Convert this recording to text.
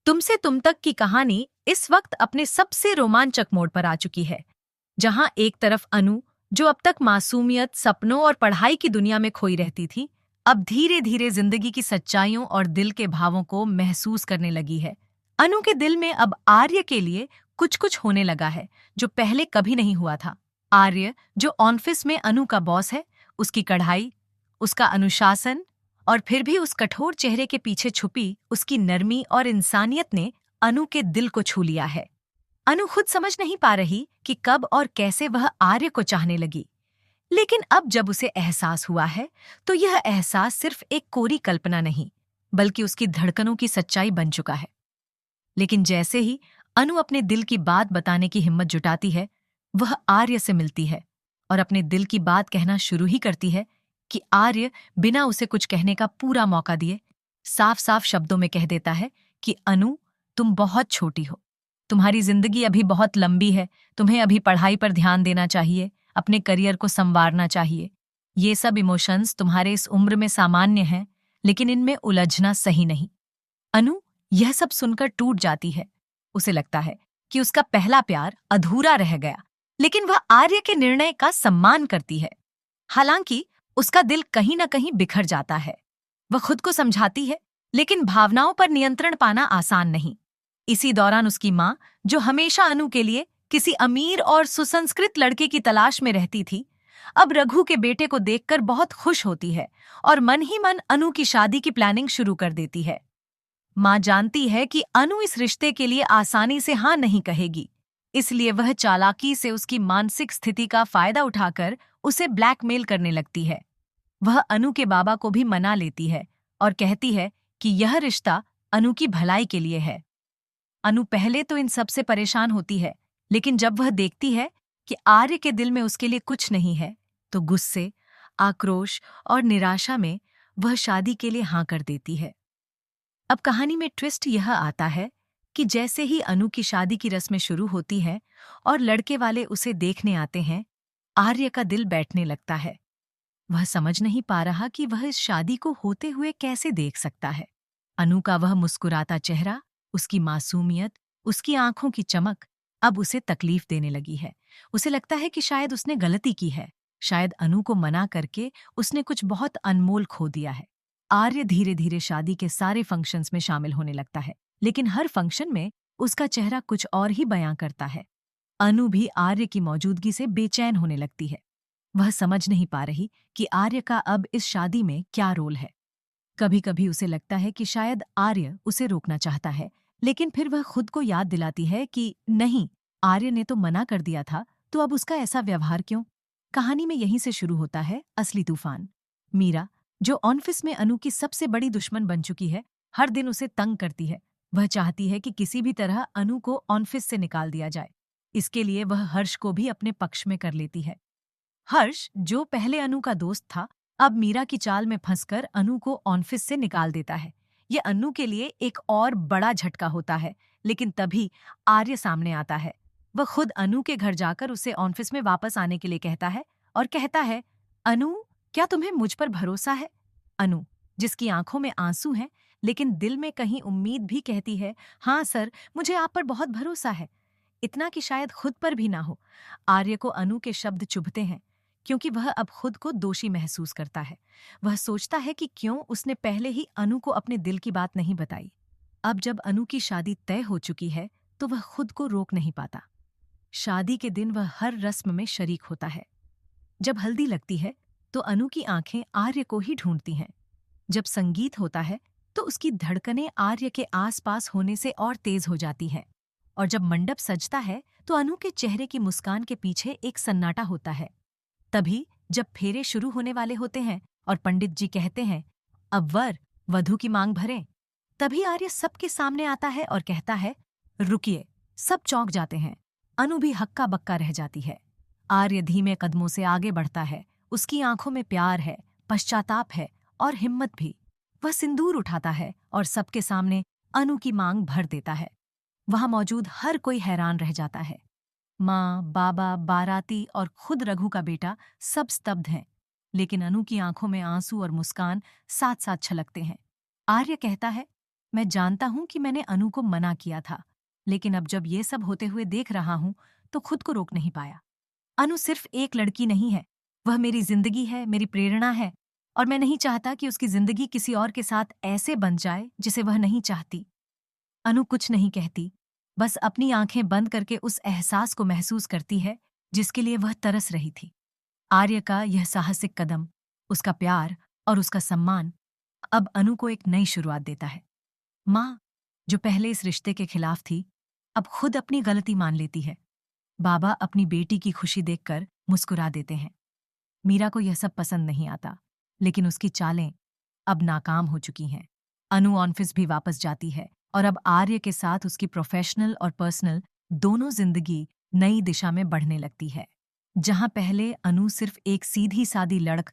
तुमसे तुम तक की कहानी इस वक्त अपने सबसे रोमांचक मोड़ पर आ चुकी है, जहां एक तरफ अनु, जो अब तक मासूमियत, सपनों और पढ़ाई की दुनिया में खोई रहती थी, अब धीरे धीरे जिंदगी की सच्चाइयों और दिल के भावों को महसूस करने लगी है। अनु के दिल में अब आर्य के लिए कुछ कुछ होने लगा है, जो पहले कभी नहीं हुआ था। आर्य, जो ऑफिस में अनु का बॉस है, उसकी कढ़ाई, उसका अनुशासन और फिर भी उस कठोर चेहरे के पीछे छुपी उसकी नरमी और इंसानियत ने अनु के दिल को छू लिया है। अनु खुद समझ नहीं पा रही कि कब और कैसे वह आर्य को चाहने लगी, लेकिन अब जब उसे एहसास हुआ है, तो यह एहसास सिर्फ एक कोरी कल्पना नहीं, बल्कि उसकी धड़कनों की सच्चाई बन चुका है। लेकिन जैसे ही अनु अपने दिल की बात बताने की हिम्मत जुटाती है, वह आर्य से मिलती है और अपने दिल की बात कहना शुरू ही करती है कि आर्य बिना उसे कुछ कहने का पूरा मौका दिए साफ साफ शब्दों में कह देता है कि अनु, तुम बहुत छोटी हो, तुम्हारी जिंदगी अभी बहुत लंबी है, तुम्हें अभी पढ़ाई पर ध्यान देना चाहिए, अपने करियर को संवारना चाहिए। ये सब इमोशंस तुम्हारे इस उम्र में सामान्य हैं, लेकिन इनमें उलझना सही नहीं। अनु यह सब सुनकर टूट जाती है। उसे लगता है कि उसका पहला प्यार अधूरा रह गया, लेकिन वह आर्य के निर्णय का सम्मान करती है। हालांकि उसका दिल कहीं न कहीं बिखर जाता है। वह खुद को समझाती है, लेकिन भावनाओं पर नियंत्रण पाना आसान नहीं। इसी दौरान उसकी माँ, जो हमेशा अनु के लिए किसी अमीर और सुसंस्कृत लड़के की तलाश में रहती थी, अब रघु के बेटे को देखकर बहुत खुश होती है और मन ही मन अनु की शादी की प्लानिंग शुरू कर देती है। माँ जानती है कि अनु इस रिश्ते के लिए आसानी से हाँ नहीं कहेगी, इसलिए वह चालाकी से उसकी मानसिक स्थिति का फायदा उठाकर उसे ब्लैकमेल करने लगती है। वह अनु के बाबा को भी मना लेती है और कहती है कि यह रिश्ता अनु की भलाई के लिए है। अनु पहले तो इन सब से परेशान होती है, लेकिन जब वह देखती है कि आर्य के दिल में उसके लिए कुछ नहीं है, तो गुस्से, आक्रोश और निराशा में वह शादी के लिए हाँ कर देती है। अब कहानी में ट्विस्ट यह आता है कि जैसे ही अनु की शादी की रस्में शुरू होती हैं और लड़के वाले उसे देखने आते हैं, आर्य का दिल बैठने लगता है। वह समझ नहीं पा रहा कि वह इस शादी को होते हुए कैसे देख सकता है। अनु का वह मुस्कुराता चेहरा, उसकी मासूमियत, उसकी आंखों की चमक अब उसे तकलीफ देने लगी है। उसे लगता है कि शायद उसने गलती की है, शायद अनु को मना करके उसने कुछ बहुत अनमोल खो दिया है। आर्य धीरे धीरे शादी के सारे फंक्शंस में शामिल होने लगता है, लेकिन हर फंक्शन में उसका चेहरा कुछ और ही बयां करता है। अनु भी आर्य की मौजूदगी से बेचैन होने लगती है। वह समझ नहीं पा रही कि आर्य का अब इस शादी में क्या रोल है। कभी कभी उसे लगता है कि शायद आर्य उसे रोकना चाहता है, लेकिन फिर वह खुद को याद दिलाती है कि नहीं, आर्य ने तो मना कर दिया था, तो अब उसका ऐसा व्यवहार क्यों। कहानी में यहीं से शुरू होता है असली तूफान। मीरा, जो ऑफिस में अनु की सबसे बड़ी दुश्मन बन चुकी है, हर दिन उसे तंग करती है। वह चाहती है कि किसी भी तरह अनु को ऑफिस से निकाल दिया जाए। इसके लिए वह हर्ष को भी अपने पक्ष में कर लेती है। हर्ष, जो पहले अनु का दोस्त था, अब मीरा की चाल में फंसकर अनु को ऑफिस से निकाल देता है। ये अनु के लिए एक और बड़ा झटका होता है, लेकिन तभी आर्य सामने आता है। वह खुद अनु के घर जाकर उसे ऑफिस में वापस आने के लिए कहता है और कहता है, अनु, क्या तुम्हें मुझ पर भरोसा है? अनु, जिसकी आंखों में आंसू हैं, लेकिन दिल में कहीं उम्मीद भी कहती है, हाँ सर, मुझे आप पर बहुत भरोसा है। इतना कि शायद खुद पर भी ना हो। आर्य को अनु के शब्द चुभते हैं, क्योंकि वह अब खुद को दोषी महसूस करता है। वह सोचता है कि क्यों उसने पहले ही अनु को अपने दिल की बात नहीं बताई। अब जब अनु की शादी तय हो चुकी है, तो वह खुद को रोक नहीं पाता। शादी के दिन वह हर रस्म में शरीक होता है। जब हल्दी लगती है, तो अनु की आंखें आर्य को ही ढूंढती हैं। जब संगीत होता है, तो उसकी धड़कनें आर्य के आसपास होने से और तेज हो जाती हैं। और जब मंडप सजता है, तो अनु के चेहरे की मुस्कान के पीछे एक सन्नाटा होता है। तभी जब फेरे शुरू होने वाले होते हैं और पंडित जी कहते हैं, अब वर वधू की मांग भरें, तभी आर्य सबके सामने आता है और कहता है, रुकिए। सब चौंक जाते हैं। अनु भी हक्का बक्का रह जाती है। आर्य धीमे कदमों से आगे बढ़ता है। उसकी आंखों में प्यार है, पश्चाताप है और हिम्मत भी। वह सिंदूर उठाता है और सबके सामने अनु की मांग भर देता है। वहां मौजूद हर कोई हैरान रह जाता है। माँ, बाबा, बाराती और खुद रघु का बेटा सब स्तब्ध हैं, लेकिन अनु की आंखों में आंसू और मुस्कान साथ साथ छलकते हैं। आर्य कहता है, मैं जानता हूँ कि मैंने अनु को मना किया था, लेकिन अब जब ये सब होते हुए देख रहा हूँ तो खुद को रोक नहीं पाया। अनु सिर्फ एक लड़की नहीं है, वह मेरी जिंदगी है, मेरी प्रेरणा है, और मैं नहीं चाहता कि उसकी जिंदगी किसी और के साथ ऐसे बन जाए जिसे वह नहीं चाहती। अनु कुछ नहीं कहती, बस अपनी आंखें बंद करके उस एहसास को महसूस करती है जिसके लिए वह तरस रही थी। आर्य का यह साहसिक कदम, उसका प्यार और उसका सम्मान अब अनु को एक नई शुरुआत देता है। माँ, जो पहले इस रिश्ते के खिलाफ थी, अब खुद अपनी गलती मान लेती है। बाबा अपनी बेटी की खुशी देखकर मुस्कुरा देते हैं। मीरा को यह सब पसंद नहीं आता, लेकिन उसकी चालें अब नाकाम हो चुकी हैं। अनु ऑफिस भी वापस जाती है और अब आर्य के साथ उसकी प्रोफेशनल और पर्सनल दोनों जिंदगी नई दिशा में बढ़ने लगती है। जहां पहले अनु सिर्फ एक सीधी सादी लड़क